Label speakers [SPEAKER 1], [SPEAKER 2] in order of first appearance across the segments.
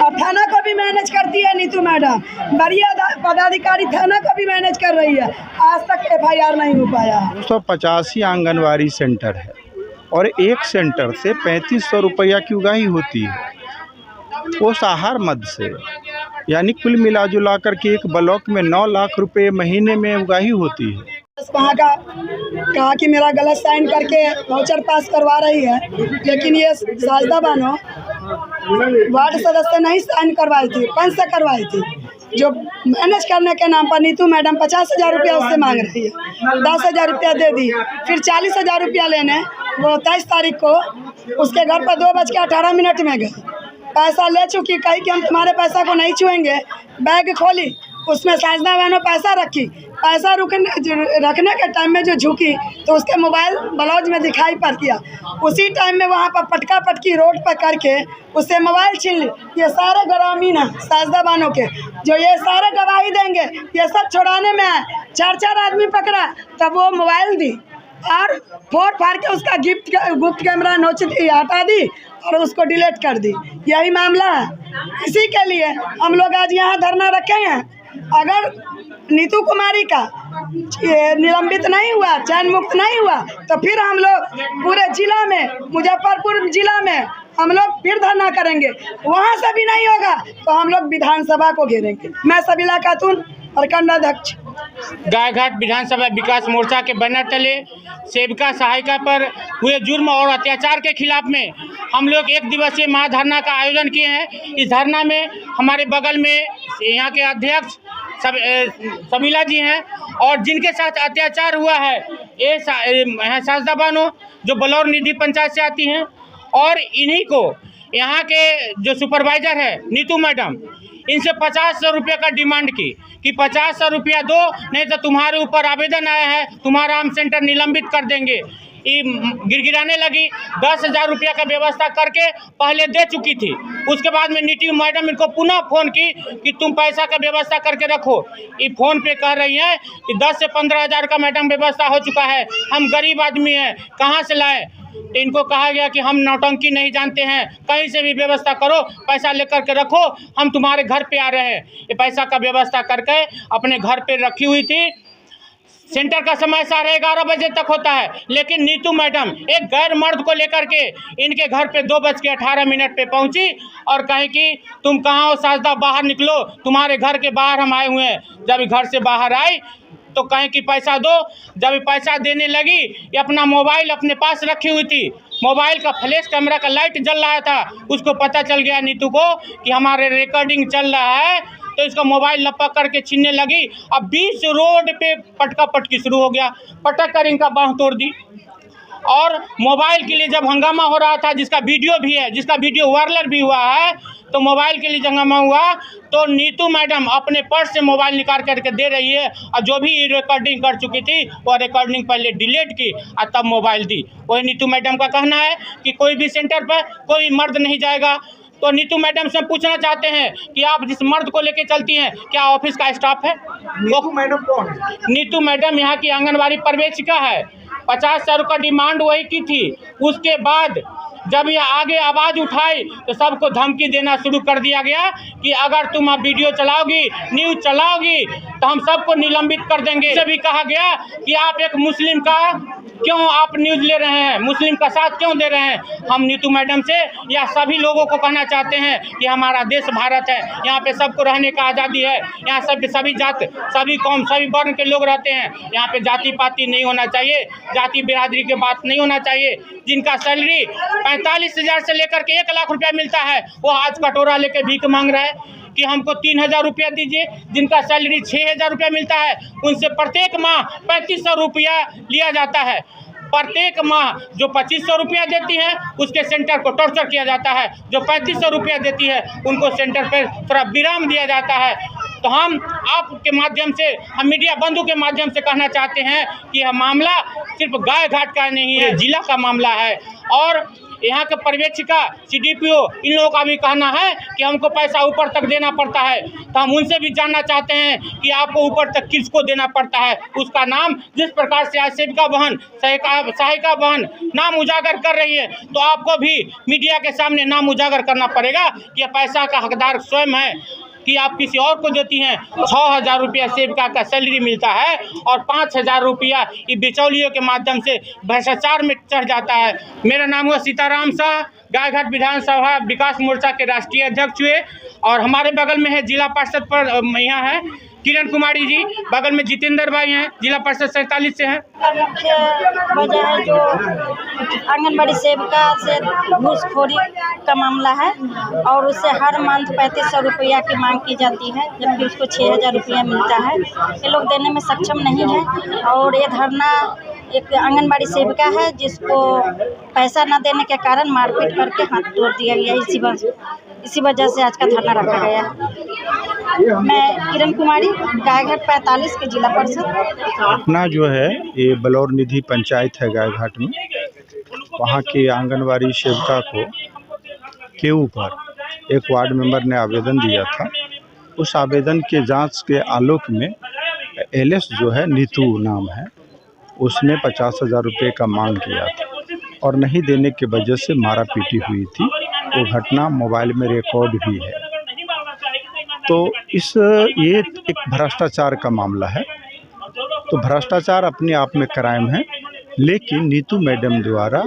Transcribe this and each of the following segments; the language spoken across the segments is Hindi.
[SPEAKER 1] और थाना को भी मैनेज करती है नीतू मैडम। बढ़िया पदाधिकारी थाना को भी मैनेज कर रही है, आज तक FIR नहीं हो पाया।
[SPEAKER 2] 285 आंगनवाड़ी सेंटर है और एक सेंटर से 3500 रुपया की उगाही होती है, वो आहार मद से, यानी कुल मिला जुला कर के एक ब्लॉक में 9 लाख रुपए महीने में उगाही होती है।
[SPEAKER 1] वहाँ का कहा कि मेरा गलत साइन करके वाउचर पास करवा रही है, लेकिन ये साजदा बानो वार्ड सदस्य नहीं साइन करवाई थी, पंच से करवाई थी। जो मैनेज करने के नाम पर नीतू मैडम 50,000 रुपया उससे मांग रही है, 10,000 रुपया दे दी, फिर 40,000 रुपया लेने वो 23 तारीख को उसके घर पर 2:18 में गए। पैसा ले चुकी, कही कि हम तुम्हारे पैसा को नहीं छुएंगे। बैग खोली, उसमें साजना बहनों पैसा रखी। पैसा रखने के टाइम में जो झुकी तो उसके मोबाइल ब्लाउज में दिखाई पड़ गया। उसी टाइम में वहाँ पर पटका पटकी रोड पर करके उससे मोबाइल छीन ली। ये सारे ग्रामीण हैं साजदा बानों के, जो ये सारे गवाही देंगे, ये सब छुड़ाने में आए। 4 आदमी पकड़ा, तब वो मोबाइल दी और फोड़ फाड़ के उसका गुप्त कैमरा नोच हटा दी और उसको डिलीट कर दी। यही मामला है। इसी के लिए हम लोग आज यहाँ धरना रखे हैं। अगर नीतू कुमारी का निलंबित नहीं हुआ, चयन मुक्त नहीं हुआ, तो फिर हम लोग पूरे जिला में, मुजफ्फरपुर जिला में हम लोग फिर धरना करेंगे। वहाँ से भी नहीं होगा तो हम लोग विधानसभा को घेरेंगे। मैं सबीला खातून, प्रखंड अध्यक्ष,
[SPEAKER 3] गायघाट विधानसभा विकास मोर्चा के बैनर तले सेविका सहायिका पर हुए जुर्म और अत्याचार के खिलाफ में हम लोग 1 दिवसीय महाधरना का आयोजन किए हैं। इस धरना में हमारे बगल में यहाँ के अध्यक्ष सबीला जी हैं और जिनके साथ अत्याचार हुआ है ये साजदा बानो जो बलौर निधि पंचायत से आती हैं, और इन्हीं को यहाँ के जो सुपरवाइजर है नीतू मैडम, इनसे 50,000 रुपये का डिमांड की कि 50,000 रुपया दो, नहीं तो तुम्हारे ऊपर आवेदन आया है, तुम्हारा हम सेंटर निलंबित कर देंगे। ये गिड़गिड़ाने लगी। 10,000 रुपया का व्यवस्था करके पहले दे चुकी थी। उसके बाद में नीतू मैडम इनको पुनः फ़ोन की कि तुम पैसा का व्यवस्था करके रखो। ये फ़ोन पे कह रही हैं कि 10 से 15,000 का मैडम व्यवस्था हो चुका है, हम गरीब आदमी हैं, कहाँ से लाएँ। तो इनको कहा गया कि हम नौटंकी नहीं जानते हैं, कहीं से भी व्यवस्था करो, पैसा लेकर के रखो, हम तुम्हारे घर पे आ रहे हैं। ये पैसा का व्यवस्था करके अपने घर पे रखी हुई थी। सेंटर का समय 11:30 बजे तक होता है, लेकिन नीतू मैडम एक गैर मर्द को लेकर के इनके घर पे 2:18 पे पहुंची और कहे कि तुम कहाँ हो साजदा, बाहर निकलो, तुम्हारे घर के बाहर हम आए हुए हैं। जब घर से बाहर आई तो कहें कि पैसा दो। जब पैसा देने लगी, ये अपना मोबाइल अपने पास रखी हुई थी, मोबाइल का फ्लैश कैमरा का लाइट जल रहा था। उसको पता चल गया नीतू को कि हमारे रिकॉर्डिंग चल रहा है, तो इसका मोबाइल लपक करके छीनने लगी। अब 20 रोड पे पटका पटकी शुरू हो गया, पटक कर इनका बाँह तोड़ दी। और मोबाइल के लिए जब हंगामा हो रहा था, जिसका वीडियो भी है, जिसका वीडियो वायरल भी हुआ है, तो मोबाइल के लिए हंगामा हुआ तो नीतू मैडम अपने पर्स से मोबाइल निकाल करके दे रही है और जो भी रिकॉर्डिंग कर चुकी थी वो रिकॉर्डिंग पहले डिलीट की और तब मोबाइल दी। वही नीतू मैडम का कहना है कि कोई भी सेंटर पर कोई मर्द नहीं जाएगा। तो नीतू मैडम से पूछना चाहते हैं कि आप जिस मर्द को लेके चलती हैं, क्या ऑफिस का स्टाफ है?
[SPEAKER 2] नीतू मैडम कौन है?
[SPEAKER 3] नीतू मैडम यहाँ की आंगनबाड़ी पर्यवेक्षिका है। 50,000 का डिमांड वही की थी। उसके बाद जब ये आगे आवाज़ उठाई तो सबको धमकी देना शुरू कर दिया गया कि अगर तुम अब वीडियो चलाओगी, न्यूज़ चलाओगी, तो हम सबको निलंबित कर देंगे। से भी कहा गया कि आप एक मुस्लिम का क्यों आप न्यूज़ ले रहे हैं, मुस्लिम का साथ क्यों दे रहे हैं। हम नीतू मैडम से या सभी लोगों को कहना चाहते हैं कि हमारा देश भारत है, यहाँ पे सबको रहने का आज़ादी है, यहाँ सभी जात, सभी कौम, सभी वर्ण के लोग रहते हैं। यहाँ पे जाति पाति नहीं होना चाहिए, जाति बिरादरी के बात नहीं होना चाहिए। जिनका सैलरी 45,000 से लेकर के 1 लाख रुपया मिलता है, वो आज कटोरा लेके भीख मांग रहा है कि हमको 3,000 रुपया दीजिए। जिनका सैलरी 6,000 रुपया मिलता है, उनसे प्रत्येक माह 3500 रुपया लिया जाता है। प्रत्येक माह जो 2500 रुपया देती है उसके सेंटर को टॉर्चर किया जाता है, जो 3500 रुपया देती है उनको सेंटर पर थोड़ा विराम दिया जाता है। तो हम आपके माध्यम से, हम मीडिया बंधु के माध्यम से कहना चाहते हैं कि यह मामला सिर्फ गायघाट का नहीं है, जिला का मामला है। और यहाँ के पर्यवेक्षिका CDPO इन लोगों का भी कहना है कि हमको पैसा ऊपर तक देना पड़ता है। तो हम उनसे भी जानना चाहते हैं कि आपको ऊपर तक किसको देना पड़ता है, उसका नाम। जिस प्रकार से आज सेविका बहन, सहायिका बहन नाम उजागर कर रही है, तो आपको भी मीडिया के सामने नाम उजागर करना पड़ेगा कि यह पैसा का हकदार स्वयं है कि आप किसी और को देती हैं। 6,000 रुपया सेविका का सैलरी मिलता है और 5,000 रुपया ये बिचौलियों के माध्यम से भ्रष्टाचार में चढ़ जाता है। मेरा नाम हुआ सीताराम शाह, गायघाट विधानसभा विकास मोर्चा के राष्ट्रीय अध्यक्ष हुए। और हमारे बगल में है जिला पार्षद पर यहाँ है किरण कुमारी जी, बगल में जितेंद्र भाई हैं, जिला पार्षद 47 से हैं।
[SPEAKER 4] मुख्य वजह है जो आंगनबाड़ी सेविका से घूसखोरी का मामला है और उससे हर मंथ 3500 रुपया की मांग की जाती है, जबकि उसको 6,000 रुपया मिलता है। ये लोग देने में सक्षम नहीं है और ये धरना एक आंगनबाड़ी सेविका है जिसको पैसा न देने के कारण मारपीट करके हाथ तोड़ दिया गया। इसी वजह से आज का धरना रखा गया है। मैं किरण कुमारी, गायघाट 45 के जिला पार्षद।
[SPEAKER 2] अपना जो है ये बलौर निधि पंचायत है गायघाट में, वहाँ की आंगनवाड़ी सेविका को के ऊपर एक वार्ड मेंबर ने आवेदन दिया था। उस आवेदन के जांच के आलोक में LS जो है नीतू नाम है, उसने 50,000 रुपये का मांग किया था और नहीं देने की वजह से मारा पीटी हुई थी। वो घटना मोबाइल में रिकॉर्ड भी है। तो ये एक भ्रष्टाचार का मामला है। तो भ्रष्टाचार अपने आप में क्राइम है, लेकिन नीतू मैडम द्वारा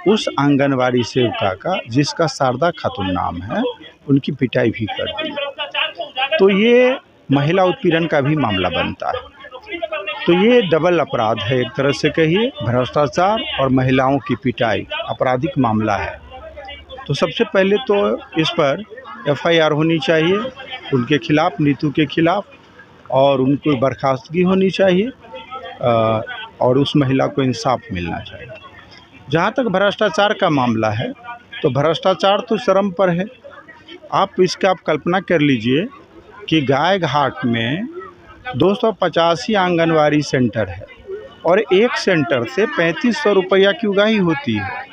[SPEAKER 2] उस आंगनवाड़ी सेविका का, जिसका शारदा खातून नाम है, उनकी पिटाई भी कर दी। तो ये महिला उत्पीड़न का भी मामला बनता है। तो ये डबल अपराध है, एक तरह से कहिए भ्रष्टाचार और महिलाओं की पिटाई आपराधिक मामला है। तो सबसे पहले तो इस पर FIR होनी चाहिए उनके खिलाफ, नीतू के खिलाफ, और उनको बर्खास्तगी होनी चाहिए और उस महिला को इंसाफ मिलना चाहिए। जहाँ तक भ्रष्टाचार का मामला है, तो भ्रष्टाचार तो चरम पर है। आप कल्पना कर लीजिए कि गायघाट में 285 आंगनवाड़ी सेंटर है और एक सेंटर से 3500 रुपया की उगाही होती है,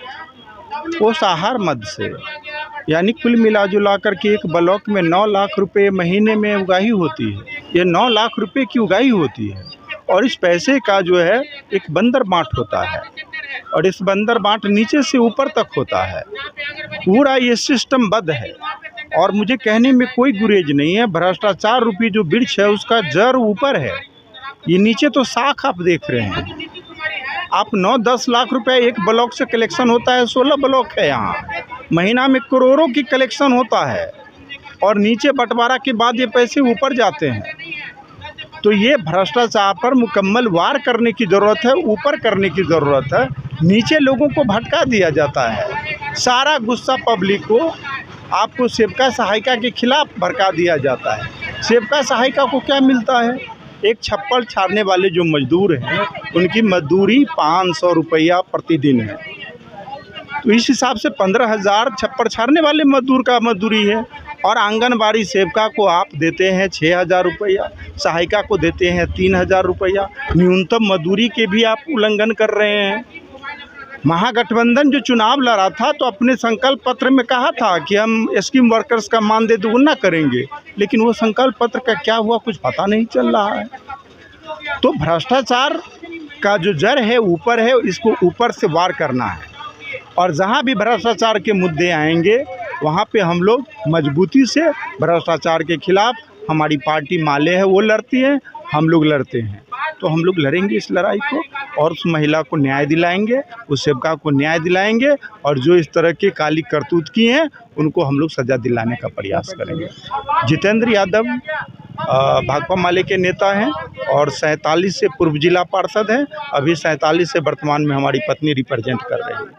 [SPEAKER 2] वो आहार मद से। यानी कुल मिला कर के एक ब्लॉक में 9 लाख रुपए महीने में उगाही होती है। ये 9 लाख रुपए की उगाही होती है और इस पैसे का जो है एक बंदर बांट होता है और इस बंदर बांट नीचे से ऊपर तक होता है। पूरा ये सिस्टम बद्ध है और मुझे कहने में कोई गुरेज नहीं है। भ्रष्टाचार रूपी जो वृक्ष है उसका जड़ ऊपर है, ये नीचे तो शाख आप देख रहे हैं। आप 9-10 लाख रुपए एक ब्लॉक से कलेक्शन होता है, 16 ब्लॉक है यहाँ, महीना में करोड़ों की कलेक्शन होता है और नीचे बंटवारा के बाद ये पैसे ऊपर जाते हैं। तो ये भ्रष्टाचार पर मुकम्मल वार करने की ज़रूरत है, ऊपर करने की ज़रूरत है। नीचे लोगों को भटका दिया जाता है, सारा गुस्सा पब्लिक को आपको सेविका सहायिका के खिलाफ भड़का दिया जाता है। सेविका सहायिका को क्या मिलता है? एक छप्पर छाड़ने वाले जो मजदूर हैं उनकी मजदूरी 500 रुपया प्रतिदिन है। तो इस हिसाब से 15,000 छप्पर छाड़ने वाले मजदूर का मजदूरी है और आंगनबाड़ी सेविका को आप देते हैं 6,000 रुपया, सहायिका को देते हैं 3,000 रुपया। न्यूनतम मजदूरी के भी आप उल्लंघन कर रहे हैं। महागठबंधन जो चुनाव लड़ा था तो अपने संकल्प पत्र में कहा था कि हम स्कीम वर्कर्स का मानदेय दोगुना करेंगे, लेकिन वो संकल्प पत्र का क्या हुआ कुछ पता नहीं चल रहा है। तो भ्रष्टाचार का जो जड़ है ऊपर है, इसको ऊपर से वार करना है और जहाँ भी भ्रष्टाचार के मुद्दे आएंगे वहाँ पे हम लोग मजबूती से भ्रष्टाचार के खिलाफ, हमारी पार्टी माले है वो लड़ती है, हम लोग लड़ते हैं। तो हम लोग लड़ेंगे इस लड़ाई को और उस महिला को न्याय दिलाएंगे, उस सेविका को न्याय दिलाएंगे और जो इस तरह की काली करतूत की हैं उनको हम लोग सज़ा दिलाने का प्रयास करेंगे। जितेंद्र यादव भाकपा माले के नेता हैं और 47 से पूर्व जिला पार्षद हैं। अभी 47 से वर्तमान में हमारी पत्नी रिप्रेजेंट कर रही है।